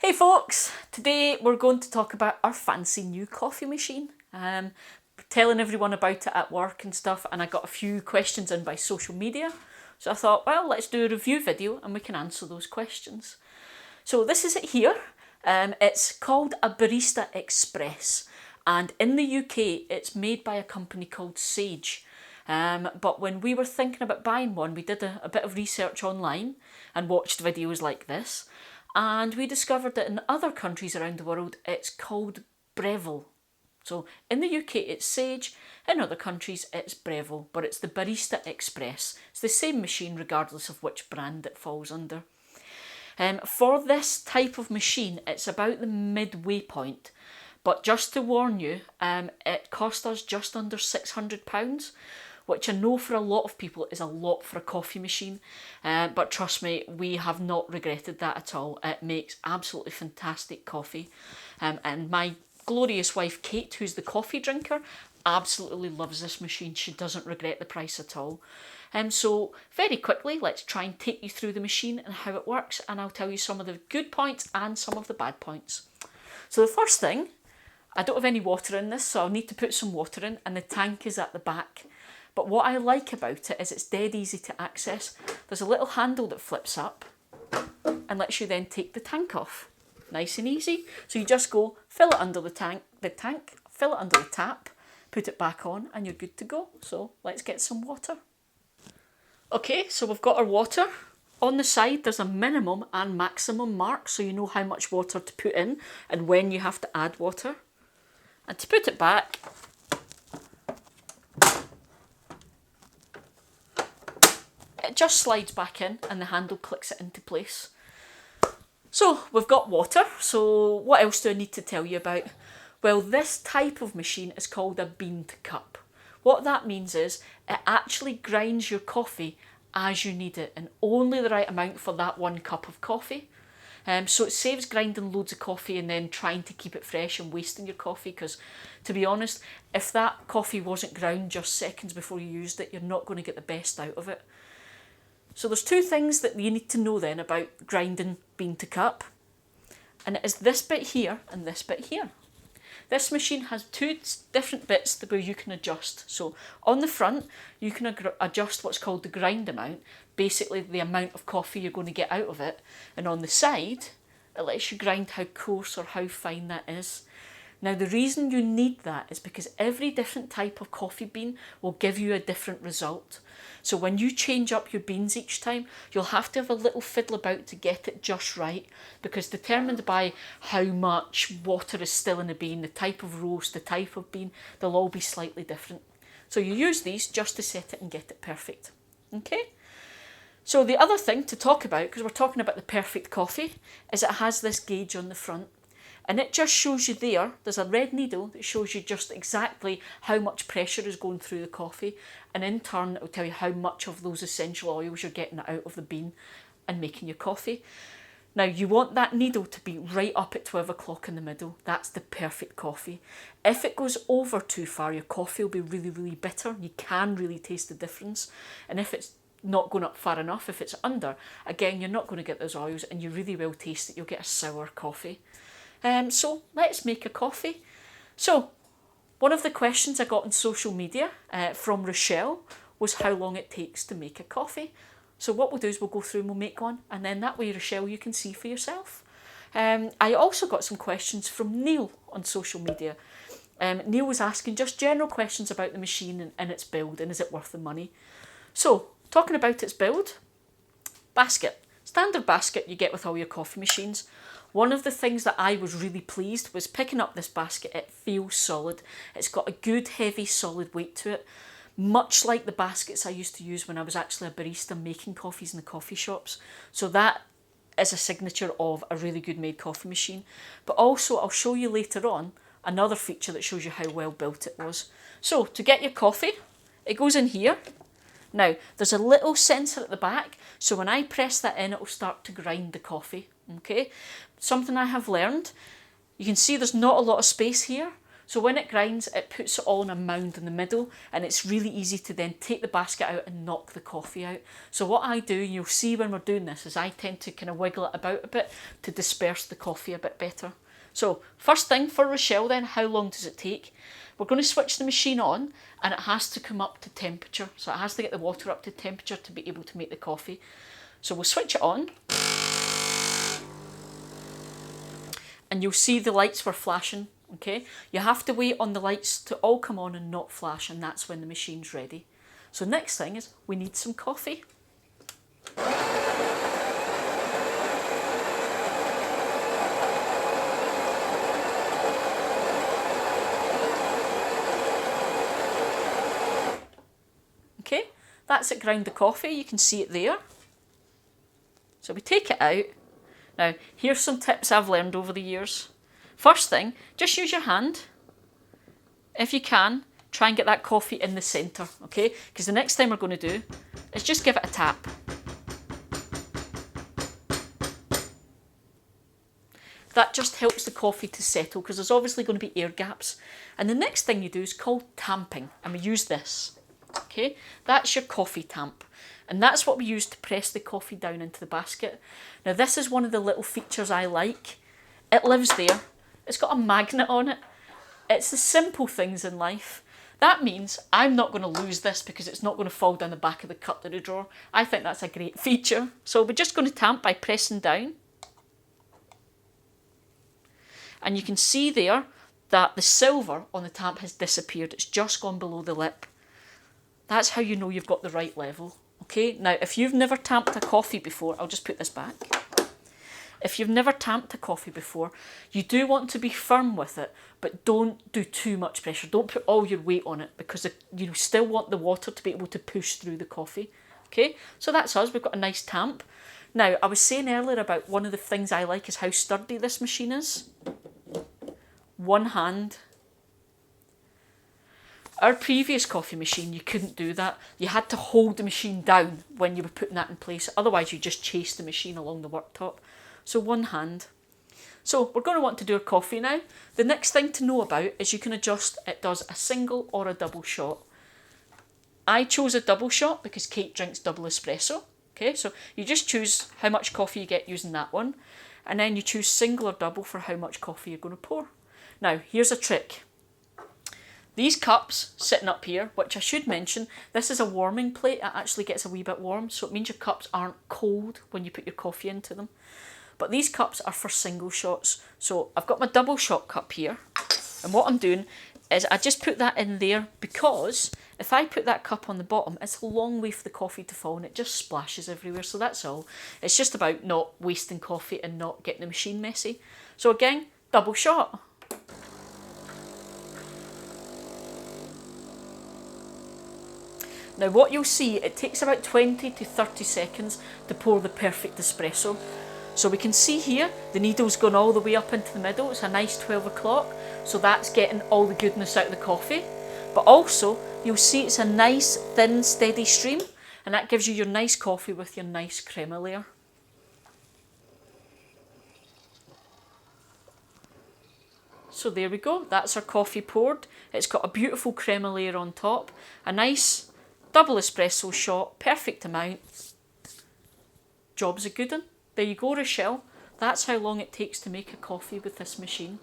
Hey folks, today we're going to talk about our fancy new coffee machine. Telling everyone about it at work and stuff, and I got a few questions in by social media. So I thought, well, let's do a review video and we can answer those questions. So this is it here. It's called a Barista Express, and in the UK it's made by a company called Sage. But when we were thinking about buying one, we did a bit of research online and watched videos like this, and we discovered that in other countries around the world it's called Breville. So in the UK it's Sage, in other countries it's Breville, but it's the Barista Express. It's the same machine regardless of which brand it falls under. For this type of machine, it's about the midway point, but just to warn you, it cost us just under £600, which I know for a lot of people is a lot for a coffee machine, but trust me, we have not regretted that at all. It makes absolutely fantastic coffee, and my glorious wife Kate, who's the coffee drinker, absolutely loves this machine. She doesn't regret the price at all. So very quickly, let's try and take you through the machine and how it works, and I'll tell you some of the good points and some of the bad points. So the first thing, I don't have any water in this, so I'll need to put some water in, and the tank is at the back. But what I like about it is it's dead easy to access. There's a little handle that flips up and lets you then take the tank off. Nice and easy. So you just go, fill it under the tank, fill it under the tap, put it back on, and you're good to go. So let's get some water. Okay, so we've got our water. On the side there's a minimum and maximum mark, so you know how much water to put in and when you have to add water. And to put it back, it just slides back in and the handle clicks it into place. So we've got water, so what else do I need to tell you about? Well, this type of machine is called a bean to cup. What that means is it actually grinds your coffee as you need it, and only the right amount for that 1 cup of coffee. So it saves grinding loads of coffee and then trying to keep it fresh and wasting your coffee, because to be honest, if that coffee wasn't ground just seconds before you used it, you're not going to get the best out of it. So there's 2 things that you need to know then about grinding bean to cup, and it is this bit here and this bit here. This machine has 2 different bits where you can adjust. So on the front, you can adjust what's called the grind amount, basically the amount of coffee you're going to get out of it. And on the side, it lets you grind how coarse or how fine that is. Now the reason you need that is because every different type of coffee bean will give you a different result. So when you change up your beans each time, you'll have to have a little fiddle about to get it just right, because determined by how much water is still in the bean, the type of roast, the type of bean, they'll all be slightly different. So you use these just to set it and get it perfect. Okay? So the other thing to talk about, because we're talking about the perfect coffee, is it has this gauge on the front. And it just shows you there's a red needle that shows you just exactly how much pressure is going through the coffee, and in turn it will tell you how much of those essential oils you're getting out of the bean and making your coffee. Now you want that needle to be right up at 12 o'clock in the middle. That's the perfect coffee. If it goes over too far, your coffee will be really, really bitter. You can really taste the difference. And if it's not going up far enough, if it's under, again, you're not going to get those oils and you really will taste it. You'll get a sour coffee. So let's make a coffee. So one of the questions I got on social media from Rochelle was how long it takes to make a coffee. So what we'll do is we'll go through and we'll make one, and then that way, Rochelle, you can see for yourself. I also got some questions from Neil on social media. Neil was asking just general questions about the machine and its build, and is it worth the money. So talking about its build, basket. Standard basket you get with all your coffee machines. One of the things that I was really pleased was picking up this basket. It feels solid. It's got a good, heavy, solid weight to it. Much like the baskets I used to use when I was actually a barista making coffees in the coffee shops. So that is a signature of a really good made coffee machine. But also I'll show you later on another feature that shows you how well built it was. So to get your coffee, it goes in here. Now, there's a little sensor at the back, so when I press that in, it will start to grind the coffee, okay? Something I have learned, you can see there's not a lot of space here, So when it grinds, it puts it all in a mound in the middle, and it's really easy to then take the basket out and knock the coffee out. So what I do, you'll see when we're doing this, is I tend to kind of wiggle it about a bit to disperse the coffee a bit better. So first thing for Rochelle then, how long does it take? We're going to switch the machine on, and it has to come up to temperature. So it has to get the water up to temperature to be able to make the coffee. So we'll switch it on, and you'll see the lights were flashing. Okay, you have to wait on the lights to all come on and not flash, and that's when the machine's ready. So next thing is we need some coffee. Okay, that's it ground the coffee, you can see it there. So we take it out. Now, here's some tips I've learned over the years. First thing, just use your hand. If you can, try and get that coffee in the centre, okay? Because the next thing we're going to do is just give it a tap. That just helps the coffee to settle, because there's obviously going to be air gaps. And the next thing you do is called tamping, and we use this, okay? That's your coffee tamp. And that's what we use to press the coffee down into the basket. Now this is one of the little features I like. It lives there. It's got a magnet on it. It's the simple things in life. That means I'm not going to lose this because it's not going to fall down the back of the cutlery drawer. I think that's a great feature. So we're just going to tamp by pressing down. And you can see there that the silver on the tamp has disappeared. It's just gone below the lip. That's how you know you've got the right level. Okay, now if you've never tamped a coffee before, I'll just put this back. If you've never tamped a coffee before, you do want to be firm with it, but don't do too much pressure. Don't put all your weight on it, because you still want the water to be able to push through the coffee. Okay, so that's us. We've got a nice tamp. Now, I was saying earlier about one of the things I like is how sturdy this machine is. One hand. Our previous coffee machine, you couldn't do that. You had to hold the machine down when you were putting that in place. Otherwise, you just chased the machine along the worktop. So one hand. So we're going to want to do our coffee now. The next thing to know about is you can adjust, it does a single or a double shot. I chose a double shot because Kate drinks double espresso. Okay, so you just choose how much coffee you get using that one. And then you choose single or double for how much coffee you're going to pour. Now, here's a trick. These cups sitting up here, which I should mention, this is a warming plate. It actually gets a wee bit warm, so it means your cups aren't cold when you put your coffee into them. But these cups are for single shots. So I've got my double shot cup here. And what I'm doing is I just put that in there because if I put that cup on the bottom, it's a long way for the coffee to fall and it just splashes everywhere. So that's all. It's just about not wasting coffee and not getting the machine messy. So again, double shot. Now what you'll see, it takes about 20 to 30 seconds to pour the perfect espresso. So we can see here, the needle's gone all the way up into the middle. It's a nice 12 o'clock. So that's getting all the goodness out of the coffee. But also, you'll see it's a nice, thin, steady stream. And that gives you your nice coffee with your nice crema layer. So there we go. That's our coffee poured. It's got a beautiful crema layer on top. A nice double espresso shot, perfect amount. Job's a good one. There you go, Rochelle. That's how long it takes to make a coffee with this machine.